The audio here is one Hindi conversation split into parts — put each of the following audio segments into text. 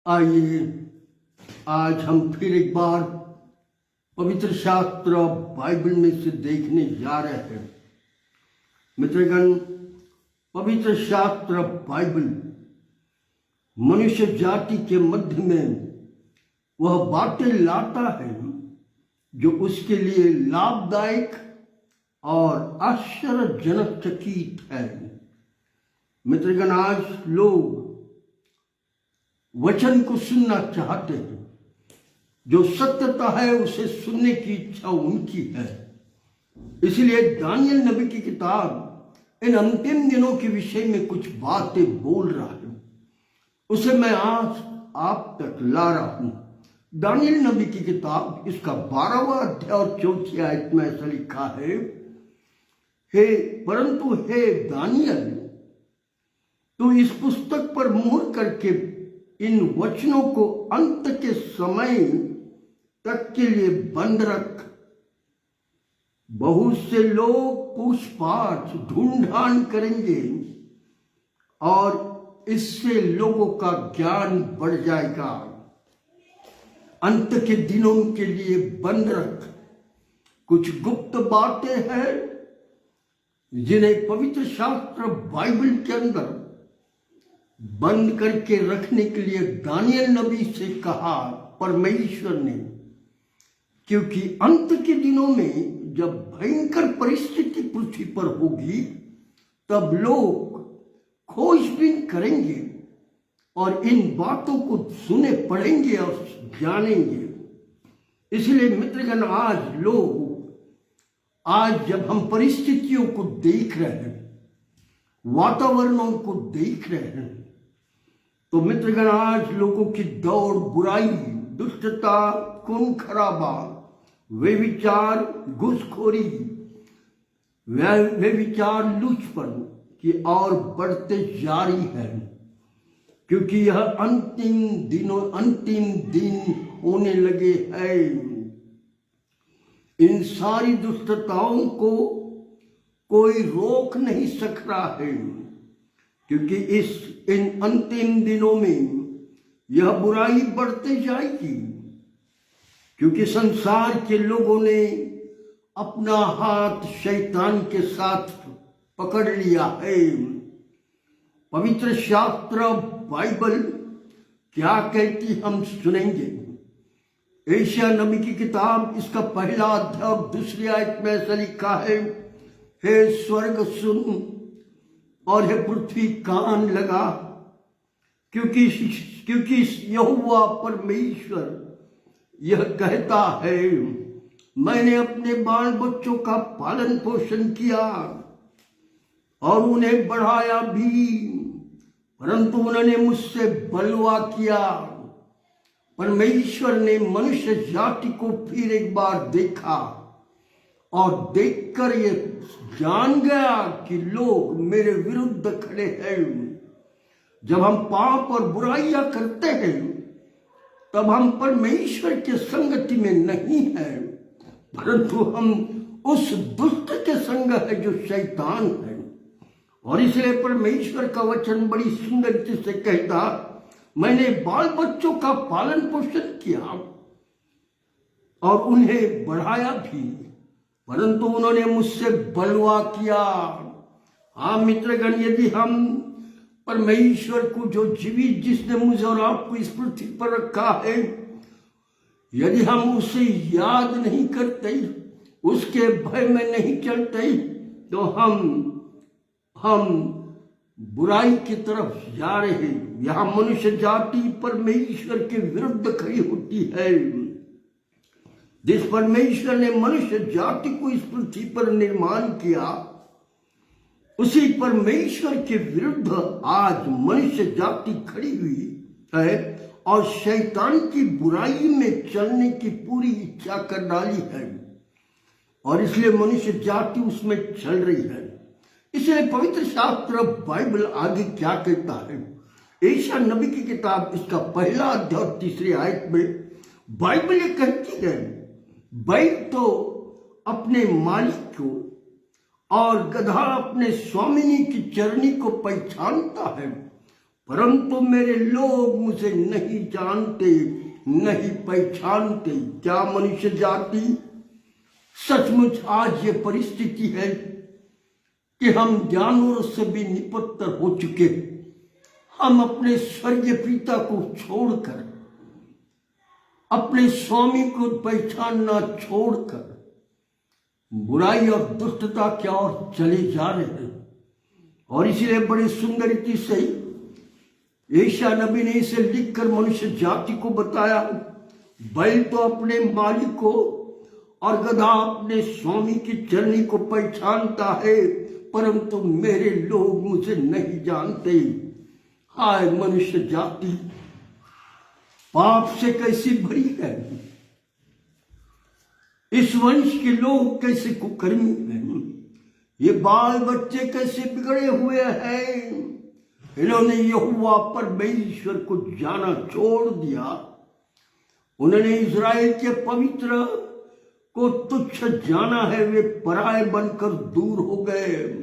आइए आज हम फिर एक बार पवित्र शास्त्र बाइबल में से देखने जा रहे हैं। मित्रगण, पवित्र शास्त्र बाइबल मनुष्य जाति के मध्य में वह बातें लाता है जो उसके लिए लाभदायक और आश्चर्यजनक चकित है। मित्रगण, आज लोग वचन को सुनना चाहते हैं। जो सत्यता है उसे सुनने की इच्छा उनकी है। इसलिए दानियल नबी की किताब इन अंतिम दिनों के विषय में कुछ बातें बोल रहा है। उसे मैं आज आप तक ला रहा हूं। दानियल नबी की किताब इसका 12वां अध्याय और 4ठी आयत में ऐसा लिखा है, परंतु हे दानियल, तू इस पुस्तक पर मुहर करके इन वचनों को अंत के समय तक के लिए बंद रख। बहुत से लोग पूछपाछ ढूंढान करेंगे और इससे लोगों का ज्ञान बढ़ जाएगा। अंत के दिनों के लिए बंद रख। कुछ गुप्त बातें हैं जिन्हें पवित्र शास्त्र बाइबल के अंदर बंद करके रखने के लिए दानियल नबी से कहा परमेश्वर ने, क्योंकि अंत के दिनों में जब भयंकर परिस्थिति पृथ्वी पर होगी तब लोग खोजबीन करेंगे और इन बातों को सुने पढ़ेंगे और जानेंगे। इसलिए मित्रगण, आज जब हम परिस्थितियों को देख रहे हैं, वातावरणों को देख रहे हैं, तो मित्रगण, आज लोगों की दौड़ बुराई, दुष्टता, खून खराबा, वे विचार घुसखोरी, वे विचार लुचपन की और बढ़ते जारी है। क्योंकि यह अंतिम दिन होने लगे हैं। इन सारी दुष्टताओं को कोई रोक नहीं सक रहा है, क्योंकि इन अंतिम दिनों में यह बुराई बढ़ते जाएगी। क्योंकि संसार के लोगों ने अपना हाथ शैतान के साथ पकड़ लिया है। पवित्र शास्त्र बाइबल क्या कहती हम सुनेंगे। यशायाह नबी की किताब इसका 1 अध्याय और 2 आयत में ऐसा लिखा है, हे स्वर्ग सुन और हे पृथ्वी कान लगा, क्योंकि यहोवा परमेश्वर यह कहता है, मैंने अपने बाल बच्चों का पालन पोषण किया और उन्हें बढ़ाया भी, परंतु उन्होंने मुझसे बलवा किया। परमेश्वर ने मनुष्य जाति को फिर एक बार देखा और देखकर ये जान गया कि लोग मेरे विरुद्ध खड़े हैं। जब हम पाप और बुराइयां करते हैं तब हम परमेश्वर के संगति में नहीं हैं, परंतु हम उस दुष्ट के संग है जो शैतान है। और इसलिए परमेश्वर का वचन बड़ी सुंदरता से कहता, मैंने बाल बच्चों का पालन पोषण किया और उन्हें बढ़ाया भी, परंतु उन्होंने मुझसे बलवा किया। हाँ मित्रगण, यदि हम परमेश्वर को, जो जीवित जिसने मुझे और आपको इस पृथ्वी पर रखा है, यदि हम उसे याद नहीं करते, उसके भय में नहीं चलते, तो हम बुराई की तरफ जा रहे हैं। यहां मनुष्य जाति परमेश्वर के विरुद्ध खड़ी होती है। जिस परमेश्वर ने मनुष्य जाति को इस पृथ्वी पर निर्माण किया, उसी परमेश्वर के विरुद्ध आज मनुष्य जाति खड़ी हुई है और शैतान की बुराई में चलने की पूरी इच्छा कर डाली है, और इसलिए मनुष्य जाति उसमें चल रही है। इसलिए पवित्र शास्त्र बाइबल आगे क्या कहता है। यशायाह नबी की किताब इसका 1 अध्याय 3 आयत में बाइबल ये कहती है, बैल तो अपने मालिक को और गधा अपने स्वामिनी की चरनी को पहचानता है, परंतु मेरे लोग मुझे नहीं जानते, नहीं पहचानते। क्या मनुष्य जाति सचमुच आज ये परिस्थिति है कि हम जानवरों से भी निपत्तर हो चुके। हम अपने स्वर्गीय पिता को छोड़कर, अपने स्वामी को पहचानना छोड़कर बुराई और दुष्टता की ओर चले जा रहे हैं। और इसलिए बड़ी सुंदर रीति से यशायाह नबी ने इसे लिखकर मनुष्य जाति को बताया, बैल तो अपने मालिक को और गधा अपने स्वामी की चरनी को पहचानता है, परंतु मेरे लोग मुझे नहीं जानते। हाय मनुष्य जाति पाप से कैसी भरी है। इस वंश के लोग कैसे कुकर्मी हैं। ये बाल बच्चे कैसे बिगड़े हुए हैं। इन्होंने यहोवा परमेश्वर को जाना छोड़ दिया। उन्होंने इज़राइल के पवित्र को तुच्छ जाना है। वे पराये बनकर दूर हो गए।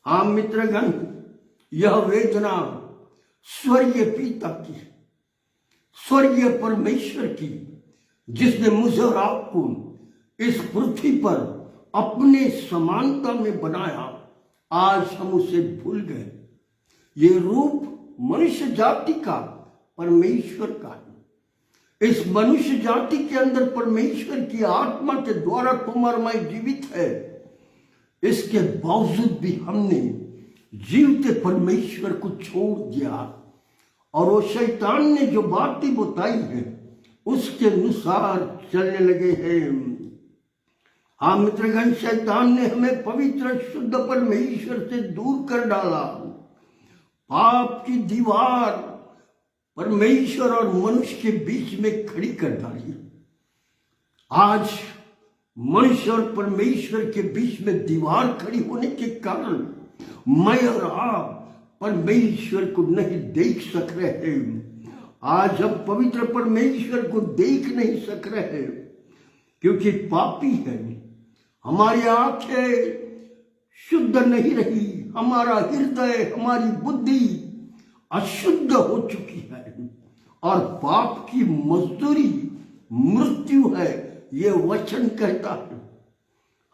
हाँ मित्रगण, यह वेदना स्वर्गीय पिता की, स्वर्गीय परमेश्वर की, जिसने मुझे और आपको इस पृथ्वी पर अपने समानता में बनाया, आज हम उसे भूल गए। ये रूप मनुष्य जाति का परमेश्वर का है। इस मनुष्य जाति के अंदर परमेश्वर की आत्मा के द्वारा तुम और मैं जीवित है। इसके बावजूद भी हमने जीवते परमेश्वर को छोड़ दिया और वो शैतान ने जो बातें बताई है उसके अनुसार चलने लगे हैं। हाँ मित्रगण, शैतान ने हमें पवित्र शुद्ध परमेश्वर से दूर कर डाला। पाप की दीवार परमेश्वर और मनुष्य के बीच में खड़ी कर डाली। आज मनुष्य और परमेश्वर के बीच में दीवार खड़ी होने के कारण मैं और आप परमेश्वर को नहीं देख सक रहे हैं। आज हम पवित्र परमेश्वर को देख नहीं सक रहे हैं क्योंकि पापी है। हमारी आंखें शुद्ध नहीं रही, हमारा हृदय, हमारी बुद्धि अशुद्ध हो चुकी है और पाप की मजदूरी मृत्यु है, ये वचन कहता है।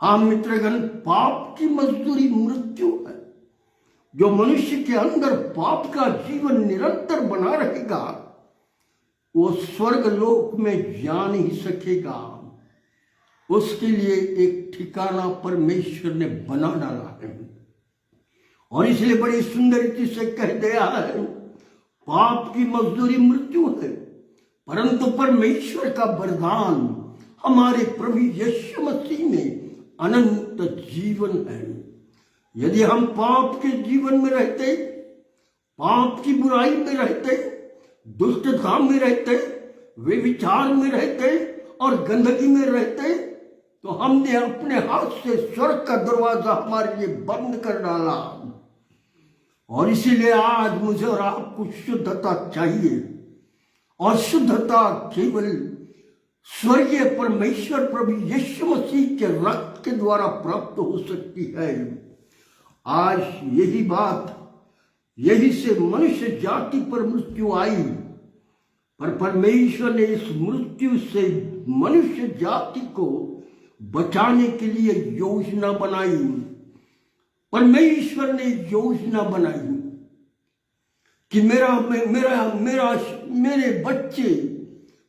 हाँ मित्रगण, पाप की मजदूरी मृत्यु है। जो मनुष्य के अंदर पाप का जीवन निरंतर बना रहेगा वो स्वर्ग लोक में जा नहीं सकेगा। उसके लिए एक ठिकाना परमेश्वर ने बना डाला है और इसलिए बड़ी सुंदर रीति से कह दिया है, पाप की मजदूरी मृत्यु है, परंतु परमेश्वर का वरदान हमारे प्रभु यीशु मसीह में अनंत जीवन है। यदि हम पाप के जीवन में रहते, पाप की बुराई में रहते, दुष्टता में रहते, व्यभिचार में रहते और गंदगी में रहते, तो हमने अपने हाथ से स्वर्ग का दरवाजा हमारे लिए बंद कर डाला। और इसीलिए आज मुझे और आपको शुद्धता चाहिए और शुद्धता केवल स्वर्गीय परमेश्वर प्रभु यीशु मसीह के रक्त के द्वारा प्राप्त हो सकती है। आज यही बात, यही से मनुष्य जाति पर मृत्यु आई, पर परमेश्वर ने इस मृत्यु से मनुष्य जाति को बचाने के लिए योजना बनाई। परमेश्वर ने योजना बनाई कि मेरे बच्चे,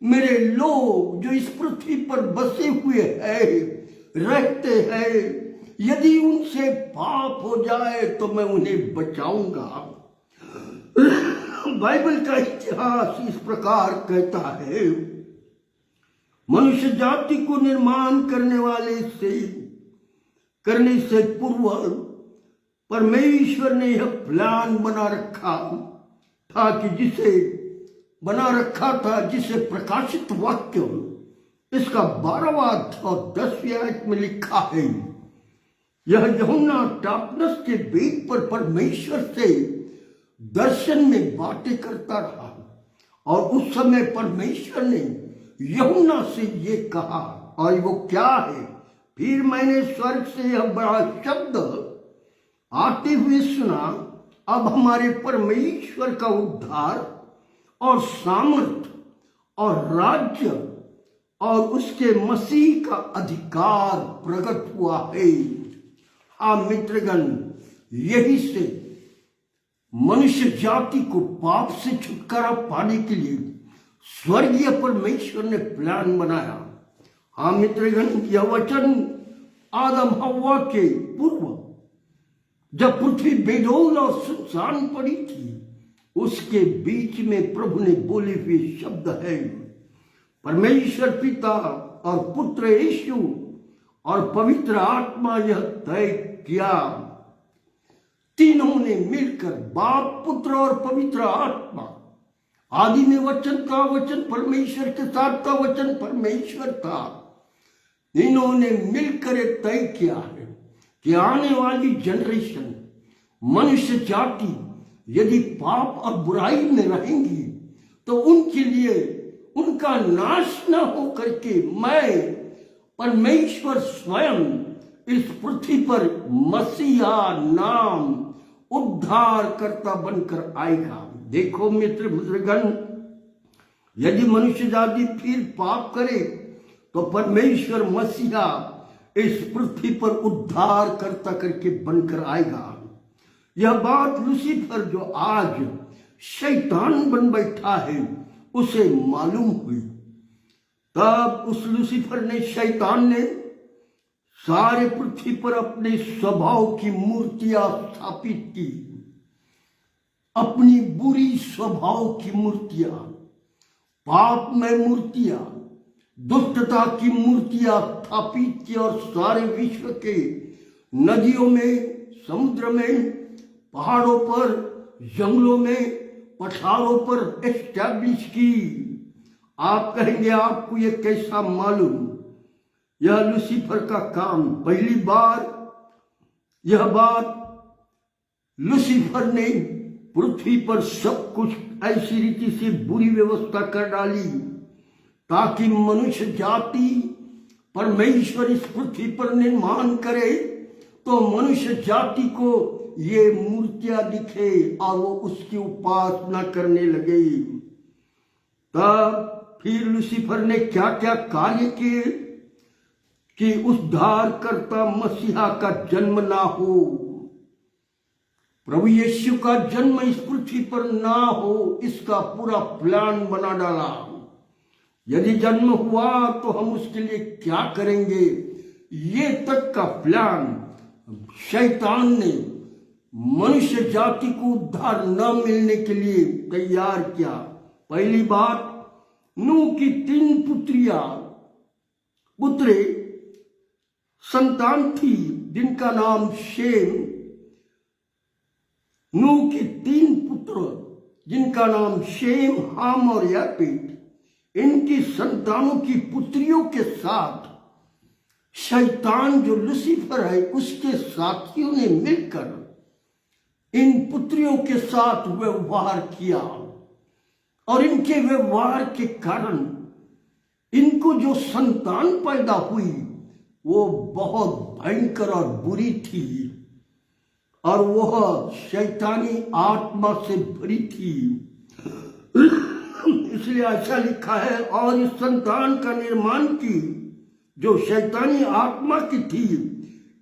मेरे लोग जो इस पृथ्वी पर बसे हुए हैं, रहते हैं, यदि उनसे पाप हो जाए तो मैं उन्हें बचाऊंगा। बाइबल का इतिहास इस प्रकार कहता है, मनुष्य जाति को निर्माण करने से पूर्व परमेश्वर ने यह प्लान बना रखा था जिसे प्रकाशित वाक्य इसका 12वां और 10वें आयत में लिखा है। यह यूहन्ना टापनस के बेद पर परमेश्वर से दर्शन में बातें करता रहा और उस समय परमेश्वर ने यूहन्ना से ये कहा, और वो क्या है? फिर मैंने स्वर्ग से यह बड़ा शब्द आते हुए सुना, अब हमारे परमेश्वर का उद्धार और सामर्थ और राज्य और उसके मसीह का अधिकार प्रकट हुआ है। हाँ मित्रगण, यही से मनुष्य जाति को पाप से छुटकारा पाने के लिए स्वर्गीय परमेश्वर ने प्लान बनाया। हाँ मित्रगण, यह वचन आदम हव्वा के पूर्व जब पृथ्वी बेडौल और सुनसान पड़ी थी, उसके बीच में प्रभु ने बोले हुए शब्द है। परमेश्वर पिता और पुत्र यीशु और पवित्र आत्मा यह तय किया, तीनों ने मिलकर, बाप, पुत्र और पवित्र आत्मा, आदि में वचन था, वचन परमेश्वर के साथ था, वचन परमेश्वर था, इन्होंने मिलकर एक तय किया है कि आने वाली जनरेशन, मनुष्य जाति यदि पाप और बुराई में रहेंगी तो उनके लिए उनका नाश न हो करके मैं परमेश्वर स्वयं इस पृथ्वी पर मसीहा नाम उद्धारकर्ता बनकर आएगा। देखो मित्रगण, यदि मनुष्य जाति फिर पाप करे तो परमेश्वर मसीहा इस पृथ्वी पर उद्धारकर्ता करके बनकर आएगा। यह बात लूसीफर जो आज शैतान बन बैठा है उसे मालूम हुई। तब उस लूसीफर ने, शैतान ने सारे पृथ्वी पर अपने स्वभाव की मूर्तियां स्थापित की, अपनी बुरी स्वभाव की मूर्तियां, पापमय मूर्तियां, दुष्टता की मूर्तियां स्थापित की और सारे विश्व के नदियों में, समुद्र में, पहाड़ों पर, जंगलों में, पठारों पर एस्टैब्लिश की। आप कहेंगे आपको ये कैसा मालूम? यह लूसीफर का काम। पहली बार यह बात लूसीफर ने पृथ्वी पर सब कुछ ऐसी रीति से बुरी व्यवस्था कर डाली ताकि मनुष्य जाति, परमेश्वर इस पृथ्वी पर निर्माण करे तो मनुष्य जाति को ये मूर्तियां दिखे और वो उसकी उपासना करने लगे। तब फिर लूसीफर ने क्या क्या कार्य किए कि उद्धारकर्ता मसीहा का जन्म ना हो, प्रभु यीशु का जन्म इस पृथ्वी पर ना हो, इसका पूरा प्लान बना डाला। यदि जन्म हुआ तो हम उसके लिए क्या करेंगे, ये तक का प्लान शैतान ने मनुष्य जाति को उद्धार न मिलने के लिए तैयार किया। पहली बात, नूह की 3 पुत्री संतान थी जिनका नाम शेम। नूह के 3 पुत्र जिनका नाम शेम, हाम और यापेत, इनकी संतानों की पुत्रियों के साथ शैतान जो लूसीफर है उसके साथियों ने मिलकर इन पुत्रियों के साथ व्यवहार किया और इनके व्यवहार के कारण इनको जो संतान पैदा हुई वो बहुत भयंकर और बुरी थी और वह शैतानी आत्मा से भरी थी। इसलिए ऐसा लिखा है, और इस संतान का निर्माण की जो शैतानी आत्मा की थी,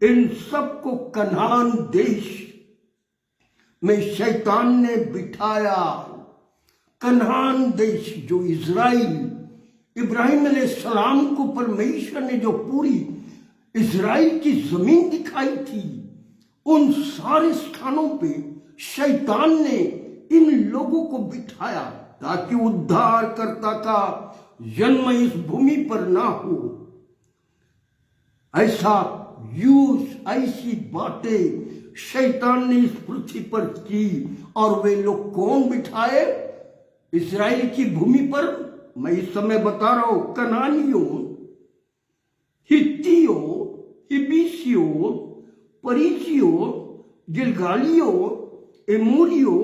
इन सबको कनान देश में शैतान ने बिठाया। कनान देश जो इज़राइल, इब्राहिम अलैहिस्सलाम को परमेश्वर ने जो पूरी इज़राइल की जमीन दिखाई थी, उन सारे स्थानों पे शैतान ने इन लोगों को बिठाया ताकि उद्धारकर्ता का जन्म इस भूमि पर ना हो। ऐसी बातें शैतान ने इस पृथ्वी पर की। और वे लोग कौन बिठाए इज़राइल की भूमि पर? मैं इस समय बता रहा हूं, कनानियों, हित्तियों, हिब्बियों, परिज्जियों, गिलगालियों, एमोरियों,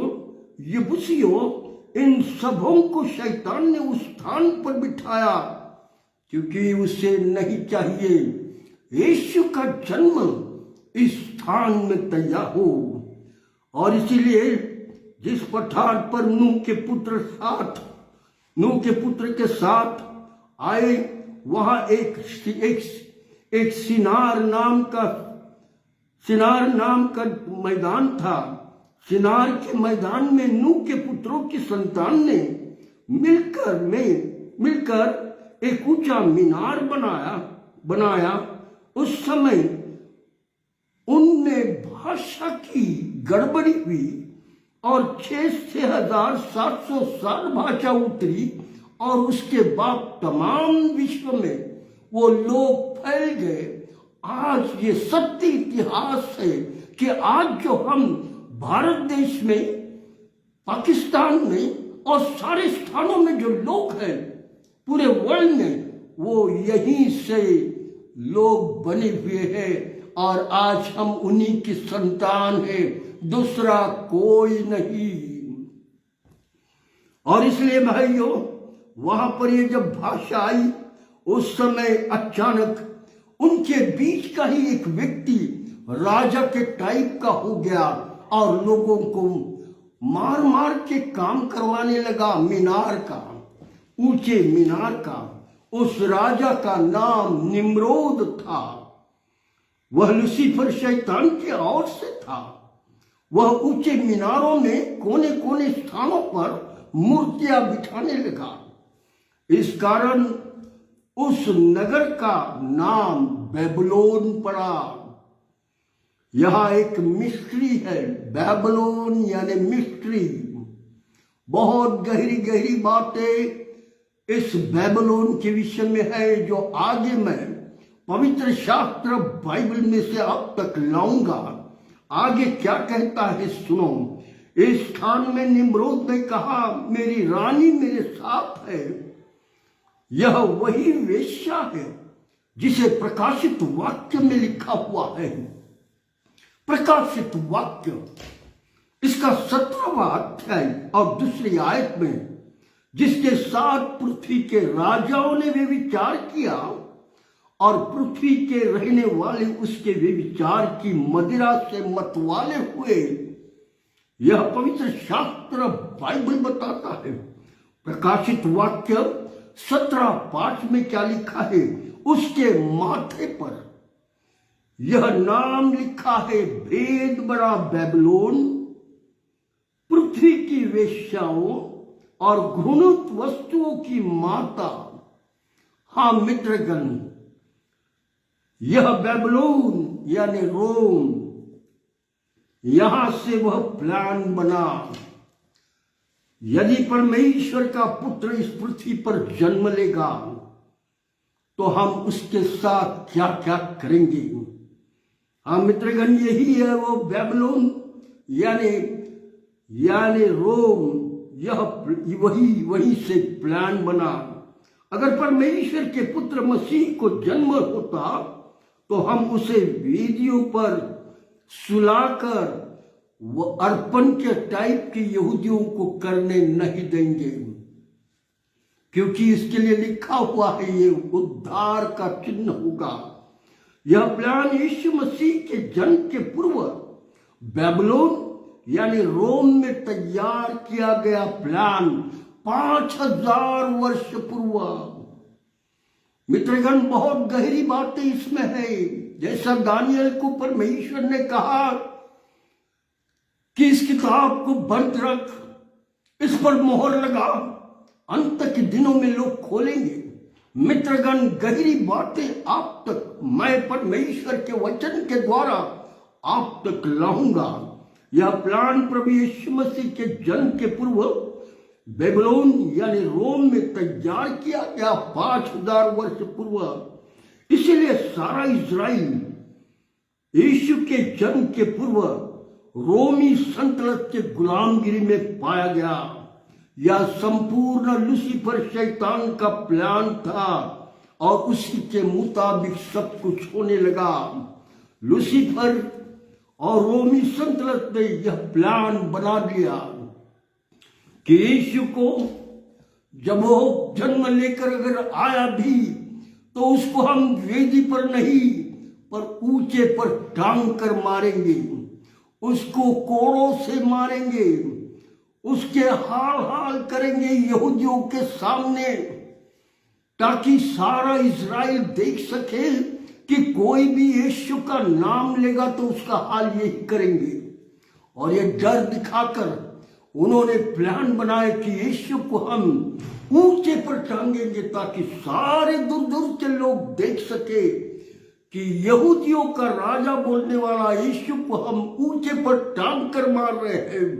यबूसियों, इन सबों को शैतान ने उस स्थान पर बिठाया क्योंकि उसे नहीं चाहिए यीशु का जन्म इस स्थान में तैयार हो। और इसीलिए जिस पठार पर नूह के पुत्र के साथ आए, वहां एक सिनार नाम का मैदान था। सिनार के मैदान में नूह के पुत्रों की संतान ने मिलकर एक ऊंचा मीनार बनाया। उस समय उनमें भाषा की गड़बड़ी हुई और 6,700 साल भाषा उतरी, और उसके बाद तमाम विश्व में वो लोग फैल गए। आज ये सत्य इतिहास है कि आज जो हम भारत देश में, पाकिस्तान में और सारे स्थानों में जो लोग हैं पूरे वर्ल्ड में, वो यहीं से लोग बने हुए हैं, और आज हम उन्हीं की संतान हैं, दूसरा कोई नहीं। और इसलिए भाइयों, वहां पर ये जब भाषा आई, उस समय अचानक उनके बीच का ही एक व्यक्ति राजा के टाइप का हो गया और लोगों को मार मार के काम करवाने लगा। मीनार का, ऊंचे मीनार का। उस राजा का नाम निम्रोद था। वह लूसीफर शैतान के ओर से था। वह ऊंचे मीनारों में कोने कोने स्थानों पर मूर्तियां बिठाने लगा। इस कारण उस नगर का नाम बेबीलोन पड़ा। यहां एक मिस्ट्री है, बेबीलोन यानी मिस्ट्री। बहुत गहरी गहरी बातें इस बेबीलोन के विषय में है, जो आगे मैं पवित्र शास्त्र बाइबल में से अब तक लाऊंगा। आगे क्या कहता है सुनो। इस स्थान में निम्रोद ने कहा, मेरी रानी मेरे साथ है। यह वही वेश्या है जिसे प्रकाशित वाक्य में लिखा हुआ है। प्रकाशित वाक्य, इसका 17वां अध्याय और दूसरी आयत में, जिसके साथ पृथ्वी के राजाओं ने वे विचार किया और पृथ्वी के रहने वाले उसके वे विचार की मदिरा से मतवाले हुए। यह पवित्र शास्त्र बाइबल बताता है। प्रकाशित वाक्य 17:5 में क्या लिखा है, उसके माथे पर यह नाम लिखा है, भेद बड़ा बेबीलोन, पृथ्वी की वेश्याओं और घृणित वस्तुओं की माता। हाँ मित्रगण, यह बेबीलोन यानी रोम, यहां से वह प्लान बना। यदि परमेश्वर का पुत्र इस पृथ्वी पर जन्म लेगा तो हम उसके साथ क्या क्या करेंगे। हाँ मित्रगण, यही है वो बेबीलोन यानी रोम। यह वही से प्लान बना। अगर परमेश्वर के पुत्र मसीह को जन्म होता तो हम उसे वेदियों पर सुलाकर वो अर्पण के टाइप के यहूदियों को करने नहीं देंगे, क्योंकि इसके लिए लिखा हुआ है ये उद्धार का चिन्ह होगा। यह प्लान यीशु मसीह के जन्म के पूर्व बेबीलोन यानी रोम में तैयार किया गया प्लान 5000 वर्ष पूर्व। मित्रगण, बहुत गहरी बातें इसमें है। जैसा दानियल को परमेश्वर ने कहा कि इस किताब को बंद रख, इस पर मोहर लगा, अंत के दिनों में लोग खोलेंगे। मित्रगण, गहरी बातें आप तक मैं परमेश्वर के वचन के द्वारा आप तक लाऊंगा। यह प्लान प्रभु यीशु मसीह के जन्म के पूर्व बेबीलोन यानी रोम में तैयार किया गया 5000 वर्ष पूर्व। इसीलिए सारा इजराइल यीशु के जन्म के पूर्व रोमी सल्तनत के गुलामगिरी में पाया गया। यह संपूर्ण लूसीफर शैतान का प्लान था और उसी के मुताबिक सब कुछ होने लगा। लूसीफर और रोमी सल्तनत ने यह प्लान बना लिया कि यीशु को जब वो जन्म लेकर अगर आया भी तो उसको हम वेदी पर नहीं पर ऊंचे पर टांग कर मारेंगे। उसको कोड़ों से मारेंगे, उसके हाल हाल करेंगे यहूदियों के सामने, ताकि सारा इज़राइल देख सके कि कोई भी यीशु का नाम लेगा तो उसका हाल यही करेंगे। और ये डर दिखाकर उन्होंने प्लान बनाया कि यीशु को हम ऊंचे पर टांगेंगे, ताकि सारे दूर दूर के लोग देख सके कि यहूदियों का राजा बोलने वाला यीशु को हम ऊंचे पर टांग कर मार रहे हैं,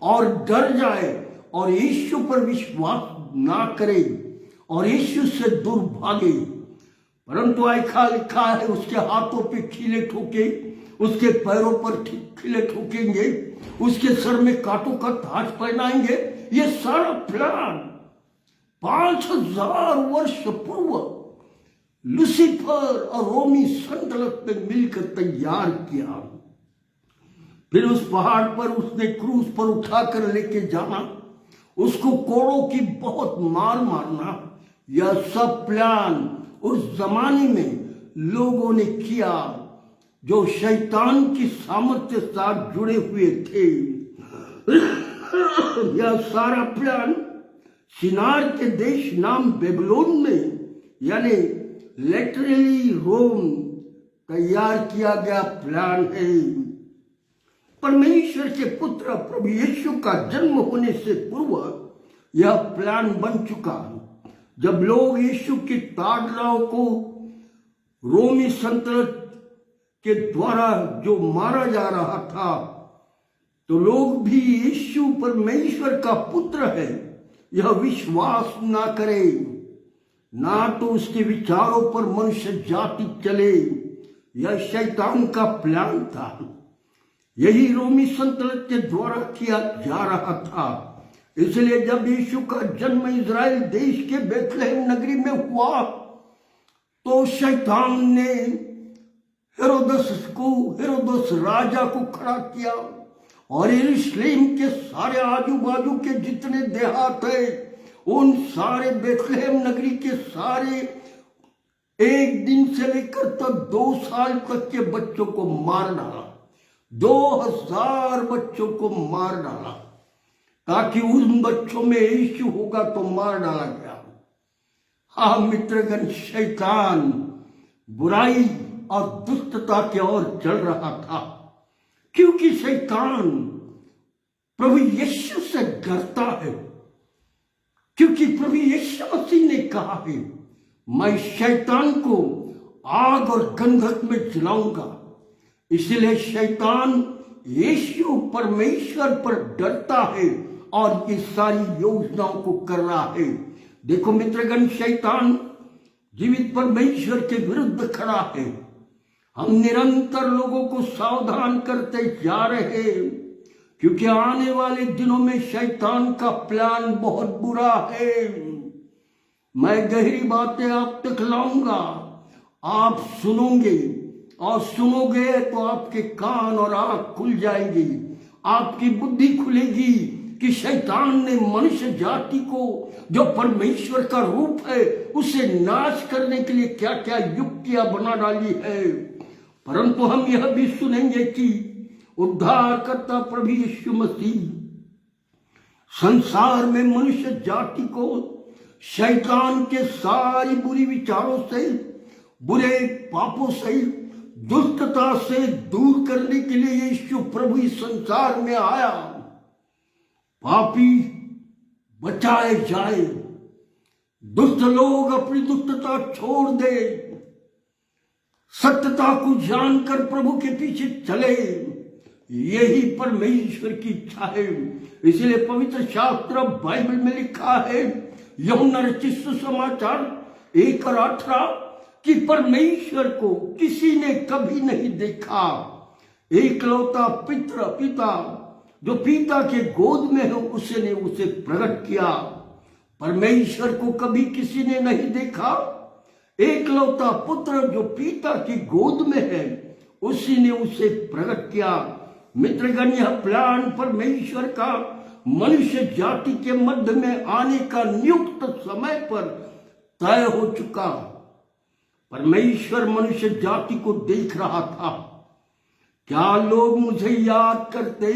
और डर जाए और यीशु पर विश्वास ना करे और यीशु से दूर भागे। परंतु लिखा है उसके हाथों पे खीले ठोके, उसके पैरों पर खीले ठोकेंगे, उसके सर में कांटों का ताज पहनाएंगे। ये सारा प्लान 5000 वर्ष पूर्व लूसीफर और रोमी सल्तनत ने मिलकर तैयार किया। फिर उस पहाड़ पर उसने क्रूस पर उठाकर लेके जाना, उसको कोड़ों की बहुत मार मारना, यह सब प्लान उस जमाने में लोगों ने किया जो शैतान की सामर्थ्य के साथ जुड़े हुए थे। यह सारा प्लान शिनार के देश नाम बेबीलोन में, यानी लिटरली रोम, तैयार किया गया प्लान है। परमेश्वर के पुत्र प्रभु यीशु का जन्म होने से पूर्व यह प्लान बन चुका। जब लोग यीशु की ताड़नाओं को रोमी सल्तनत के द्वारा जो मारा जा रहा था, तो लोग भी यीशु परमेश्वर का पुत्र है यह विश्वास ना करें, ना तो उसके विचारों पर मनुष्य जाति चले। यह शैतान का प्लान था, यही रोमी सल्तनत के द्वारा किया जा रहा था। इसलिए जब यीशु का जन्म इज़राइल देश के बेथलेहम नगरी में हुआ, तो शैतान ने हेरोदस राजा को खड़ा किया और यरूशलेम के सारे आजू बाजू के जितने देहात है, उन सारे बेथलेहम नगरी के सारे 1 दिन से लेकर तक 2 साल तक के बच्चों को मार डाला। 2000 बच्चों को मार डाला, ताकि उन बच्चों में यीशु होगा तो मार डाला गया। हाँ मित्रगण, शैतान बुराई और दुष्टता की ओर चल रहा था, क्योंकि शैतान प्रभु यीशु से डरता है। क्योंकि प्रभु यीशु मसीह ने कहा है, मैं शैतान को आग और गंधक में जलाऊंगा। इसलिए शैतान यीशु परमेश्वर पर डरता है और ये सारी योजनाओं को कर रहा है। देखो मित्रगण, शैतान जीवित परमेश्वर के विरुद्ध खड़ा है। हम निरंतर लोगों को सावधान करते जा रहे हैं, क्योंकि आने वाले दिनों में शैतान का प्लान बहुत बुरा है। मैं गहरी बातें आप तक लाऊंगा, आप सुनोगे, और सुनोगे तो आपके कान और आंख खुल जाएंगी, आपकी बुद्धि खुलेगी कि शैतान ने मनुष्य जाति को, जो परमेश्वर का रूप है, उसे नाश करने के लिए क्या क्या युक्तियां बना डाली है। परंतु हम यह भी सुनेंगे कि उद्धारकर्ता प्रभु यीशु मसीह संसार में मनुष्य जाति को शैतान के सारी बुरी विचारों से, बुरे पापों से, दुष्टता से दूर करने के लिए यीशु प्रभु इस संसार में आया। पापी बचाए जाए, दुष्ट लोग अपनी दुष्टता छोड़ दे, सत्यता को जानकर प्रभु के पीछे चले, यही परमेश्वर की इच्छा है। इसलिए पवित्र शास्त्र बाइबल में लिखा है, यूहन्ना रचित सुसमाचार 1:18, कि परमेश्वर को किसी ने कभी नहीं देखा, एकलौता पिता जो पिता के गोद में है उसने उसे प्रकट किया। परमेश्वर को कभी किसी ने नहीं देखा, एकलौता पुत्र जो पिता की गोद में है उसी ने उसे प्रकट किया। मित्रगण, यह प्लान परमेश्वर का मनुष्य जाति के मध्य में आने का नियुक्त समय पर तय हो चुका। परमेश्वर मनुष्य जाति को देख रहा था क्या लोग मुझे याद करते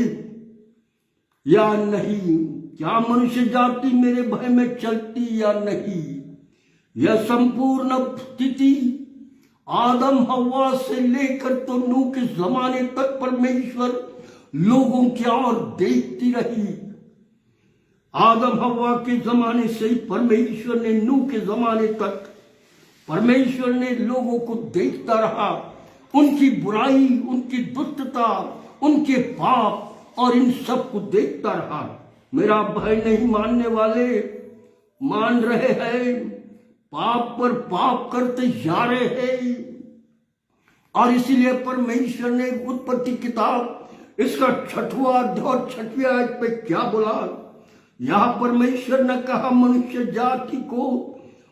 या नहीं? क्या मनुष्य जाति मेरे भय में चलती या नहीं? यह संपूर्ण स्थिति आदम हवा से लेकर तो नूह के जमाने तक परमेश्वर लोगों की ओर देखती रही। आदम हवा के जमाने से ही परमेश्वर ने नूह के जमाने तक परमेश्वर ने लोगों को देखता रहा, उनकी बुराई, उनकी दुष्टता, उनके पाप और इन सब को देखता रहा। मेरा भय नहीं मानने वाले मान रहे हैं, पाप पर पाप करते जा रहे हैं। और इसीलिए परमेश्वर ने उत्पत्ति किताब इसका 6वां अध्याय और 6वीं आयत पे क्या बोला? यहां परमेश्वर ने कहा, मनुष्य जाति को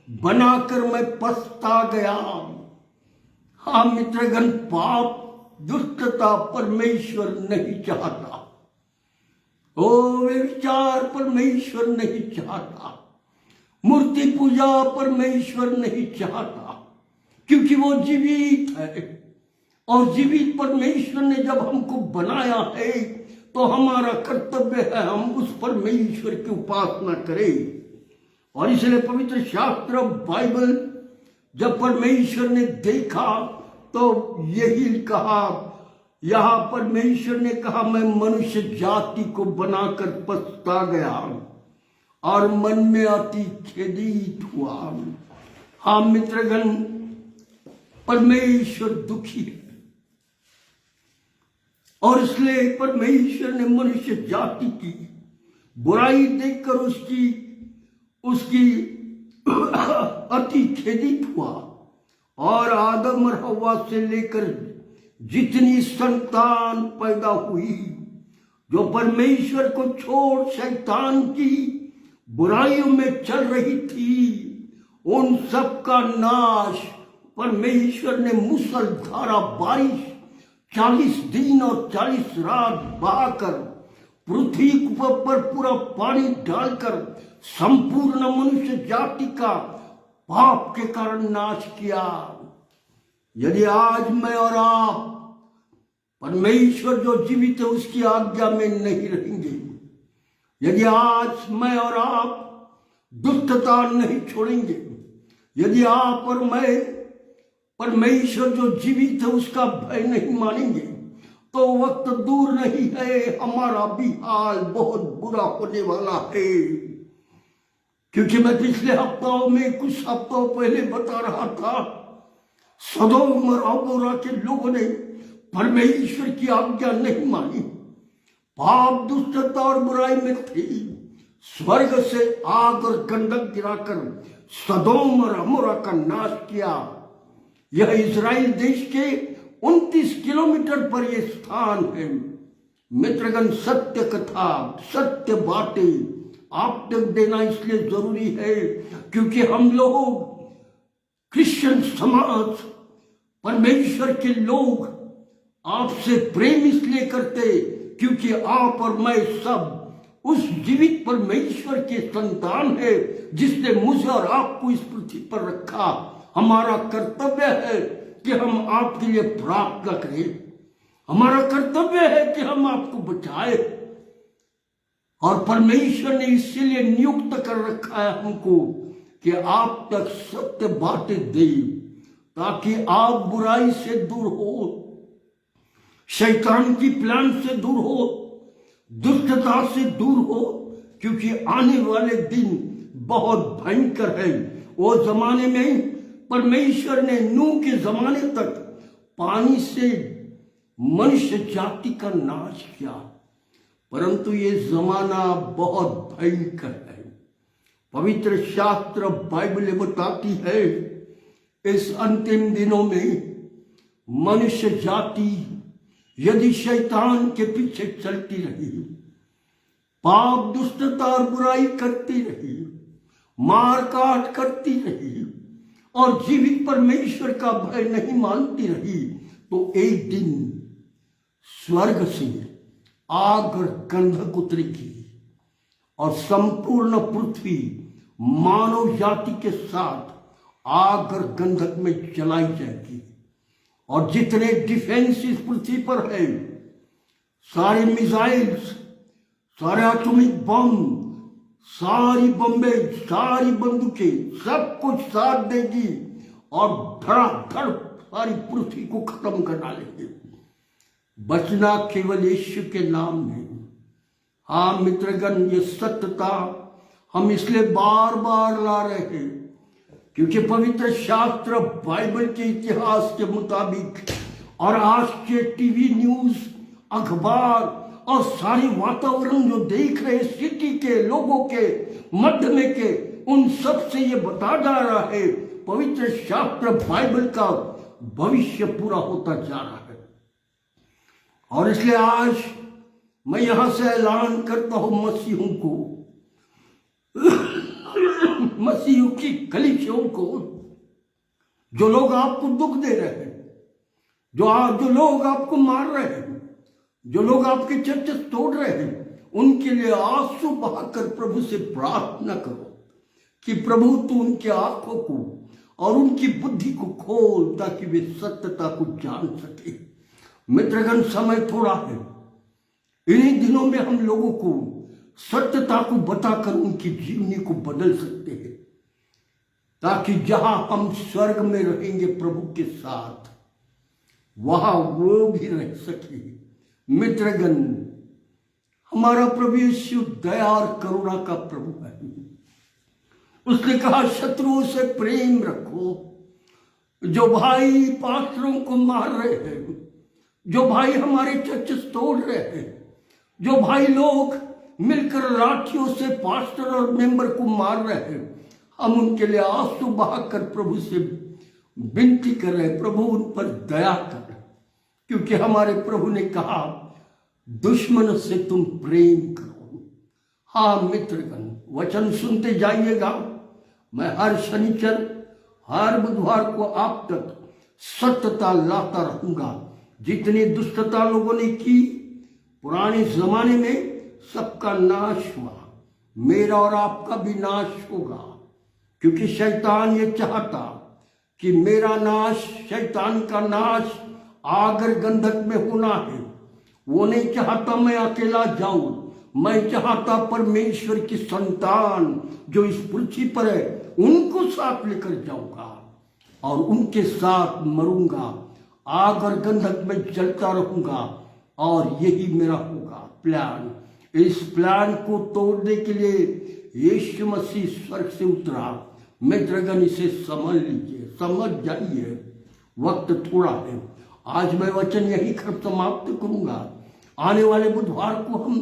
बनाकर मैं पछता गया। हाँ मित्रगण, पाप दुष्टता परमेश्वर नहीं चाहता। ओ विचार परमेश्वर नहीं चाहता। मूर्ति पूजा परमेश्वर नहीं चाहता, क्योंकि वो जीवित है। और जीवित परमेश्वर ने जब हमको बनाया है तो हमारा कर्तव्य है हम उस परमेश्वर की उपासना करें। और इसलिए पवित्र शास्त्र बाइबल जब परमेश्वर ने देखा तो यही कहा, यहां परमेश्वर ने कहा, मैं मनुष्य जाति को बनाकर पछता गया और मन में अति खेदित हुआ। हाँ मित्रगण, परमेश्वर दुखी है और इसलिए परमेश्वर ने मनुष्य जाति की बुराई देखकर उसकी अति खेदित हुआ। और आदम और हव्वा से लेकर जितनी संतान पैदा हुई जो परमेश्वर को छोड़ शैतान की बुराइयों में चल रही थी, उन सब का नाश परमेश्वर ने मूसलधारा बारिश 40 दिन और 40 रात बहाकर पृथ्वी पर पूरा पानी डालकर संपूर्ण मनुष्य जाति का पाप के कारण नाश किया। यदि आज मैं और आप परमेश्वर जो जीवित है उसकी आज्ञा में नहीं रहेंगे, यदि आज मैं और आप दुष्टता नहीं छोड़ेंगे, यदि आप और मैं परमेश्वर जो जीवित है उसका भय नहीं मानेंगे, तो वक्त दूर नहीं है, हमारा भी हाल बहुत बुरा होने वाला है। क्योंकि मैं पिछले हफ्तों में कुछ हफ्तों पहले बता रहा था, सदोम और अमोरा के लोगों ने परमेश्वर की आज्ञा नहीं मानी, पाप दुष्टता और बुराई में थी। स्वर्ग से आग और गंधक गिराकर सदोम और अमोरा का नाश किया। यह इजराइल देश के 29 किलोमीटर पर यह स्थान है। मित्रगण, सत्य कथा, सत्य बातें आप तक देना इसलिए जरूरी है क्योंकि हम लोग क्रिश्चियन समाज, परमेश्वर के लोग आपसे प्रेम इसलिए करते क्योंकि आप और मैं सब उस जीवित परमेश्वर के संतान है जिसने मुझे और आपको इस पृथ्वी पर रखा। हमारा कर्तव्य है कि हम आपके लिए प्रार्थना करें, हमारा कर्तव्य है कि हम आपको बचाए। और परमेश्वर ने इसीलिए नियुक्त कर रखा है हमको कि आप तक सत्य बातें दे, ताकि आप बुराई से दूर हो, शैतान की प्लान से दूर हो, दुष्टता से दूर हो, क्योंकि आने वाले दिन बहुत भयंकर है। वो जमाने में परमेश्वर ने नूह के जमाने तक पानी से मनुष्य जाति का नाश किया, परंतु ये जमाना बहुत भयंकर है। पवित्र शास्त्र बाइबल बताती है इस अंतिम दिनों में मनुष्य जाति यदि शैतान के पीछे चलती रही, पाप दुष्टता और बुराई करती रही, मार काट करती रही और जीवित परमेश्वर का भय नहीं मानती रही, तो एक दिन स्वर्ग से आग और गंधक उतरेगी और संपूर्ण पृथ्वी मानव जाति के साथ आग और गंधक में जलाई जाएगी। और जितने डिफेंस इस पृथ्वी पर है, सारे मिसाइल्स, सारे एटॉमिक बम, सारी बम्बे, सारी बंदूकें, सब कुछ साथ देगी और धड़ाधड़ सारी पृथ्वी को खत्म कर डालेंगे। बचना केवल यीशु के नाम में। हाँ मित्रगण, ये सत्यता हम इसलिए बार बार ला रहे हैं क्योंकि पवित्र शास्त्र बाइबल के इतिहास के मुताबिक और आज के टीवी न्यूज, अखबार और सारे वातावरण जो देख रहे सिटी के लोगों के मध्य में के, उन सब से ये बता जा रहा है पवित्र शास्त्र बाइबल का भविष्य पूरा होता जा रहा है। और इसलिए आज मैं यहां से ऐलान करता हूं मसीहों को, मसीहों की कलीसियों को, जो लोग आपको दुख दे रहे हैं, जो लोग आपको मार रहे हैं, जो लोग आपके चर्च तोड़ रहे हैं, उनके लिए आंसू बहाकर प्रभु से प्रार्थना करो कि प्रभु तू उनके आंखों को और उनकी बुद्धि को खोल ताकि वे सत्यता को जान सके। मित्रगण, समय थोड़ा है। इन्हीं दिनों में हम लोगों को सत्यता को बताकर उनकी जीवनी को बदल सकते हैं, ताकि जहां हम स्वर्ग में रहेंगे प्रभु के साथ, वहां वो भी रह सके। मित्रगण, हमारा प्रभु यीशु दया और करुणा का प्रभु है। उसने कहा शत्रुओं से प्रेम रखो। जो भाई पास्टरों को मार रहे हैं, जो भाई हमारे चर्चेस तोड़ रहे हैं, जो भाई लोग मिलकर लाठियों से पास्टर और मेंबर को मार रहे हैं, हम उनके लिए आंसू बहाकर प्रभु से विनती कर रहे हैं, प्रभु उन पर दया कर, क्योंकि हमारे प्रभु ने कहा दुश्मन से तुम प्रेम करो। हाँ मित्रगण, वचन सुनते जाइएगा। मैं हर शनिचर, हर बुधवार को आप तक सत्यता लाता रहूंगा। जितनी दुष्टता लोगों ने की पुराने जमाने में, सबका नाश हुआ, मेरा और आपका भी नाश होगा, क्योंकि शैतान ये चाहता कि मेरा नाश, शैतान का नाश आगर गंधक में होना है। वो नहीं चाहता मैं अकेला जाऊं, मैं चाहता परमेश्वर की संतान जो इस पृथ्वी पर है उनको साथ लेकर जाऊंगा और उनके साथ मरूंगा, आग और गंधक में जलता रहूंगा। और यही मेरा होगा प्लान। इस प्लान को तोड़ने के लिए यीशु मसीह स्वर्ग से उतरा। मित्रगण, इसे समझ लीजिए, समझ जाइए, वक्त थोड़ा है। आज मैं वचन यही समाप्त करूंगा। आने वाले बुधवार को हम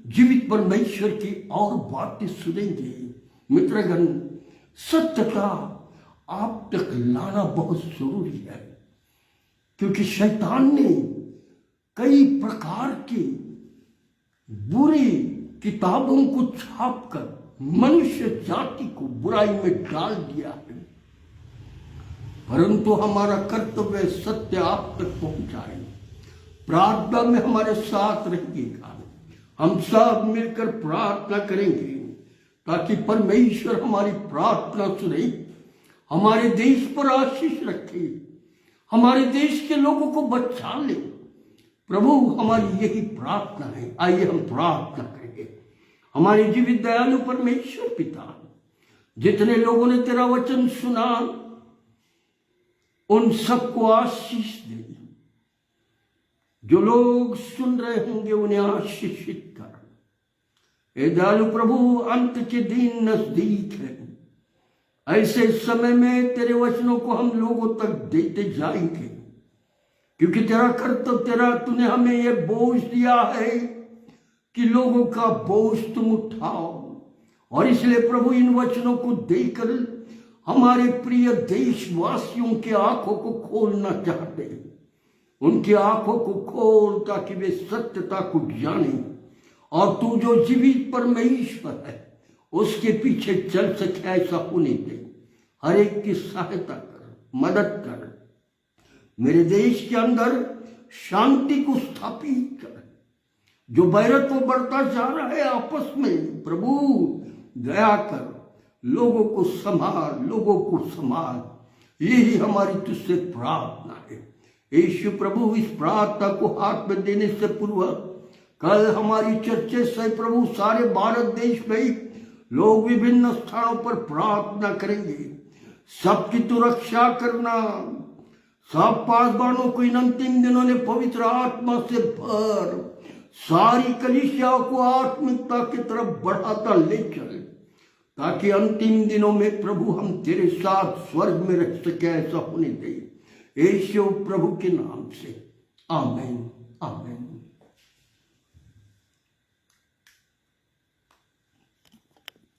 जीवित परमेश्वर की और बातें सुनेंगे। मित्रगण, सत्यता आप तक लाना बहुत जरूरी है, क्योंकि शैतान ने कई प्रकार की बुरी किताबों को छापकर मनुष्य जाति को बुराई में डाल दिया है। परंतु हमारा कर्तव्य सत्य आप तक पहुंचाए। प्रार्थना में हमारे साथ रहिएगा। हम सब मिलकर प्रार्थना करेंगे ताकि परमेश्वर हमारी प्रार्थना सुने, हमारे देश पर आशीष रखे, हमारे देश के लोगों को बचा ले। प्रभु, हमारी यही प्रार्थना है। आइए हम प्रार्थना करेंगे। हमारे जीवित दयालु परमेश्वर पिता, जितने लोगों ने तेरा वचन सुना उन सबको आशीष दे। जो लोग सुन रहे होंगे उन्हें आशीषित कर। हे दयालु प्रभु, अंत के दिन नजदीक है। ऐसे समय में तेरे वचनों को हम लोगों तक देते जाएंगे, क्योंकि तेरा कर्तव्य, तूने हमें यह बोझ दिया है कि लोगों का बोझ तुम उठाओ। और इसलिए प्रभु, इन वचनों को देकर हमारे प्रिय देशवासियों की आंखों को खोलना चाहते हैं। उनकी आंखों को खोल ताकि वे सत्यता को जाने और तू जो जीवित परमेश्वर है उसके पीछे चल सके। ऐसा होने दे। हर एक की सहायता कर, मदद कर। मेरे देश के अंदर शांति को स्थापित कर। जो बैरत्व बढ़ता जा रहा है आपस में, प्रभु दया कर, लोगों को संभाल, लोगों को संभाल। यही हमारी तुझसे प्रार्थना है। यीशु प्रभु, इस प्रार्थना को हाथ में देने से पूर्व कल हमारी चर्चा से प्रभु सारे भारत देश में लोग विभिन्न स्थानों पर प्रार्थना करेंगे। सबकी तो रक्षा करना, सब पासवानों को इन अंतिम दिनों ने पवित्र आत्मा से भर सारी कलीसिया को आत्मिकता की तरफ बढ़ाता ले चल, ताकि अंतिम दिनों में प्रभु हम तेरे साथ स्वर्ग में रह सके। ऐसा होने दे यीशु प्रभु के नाम से, आमीन।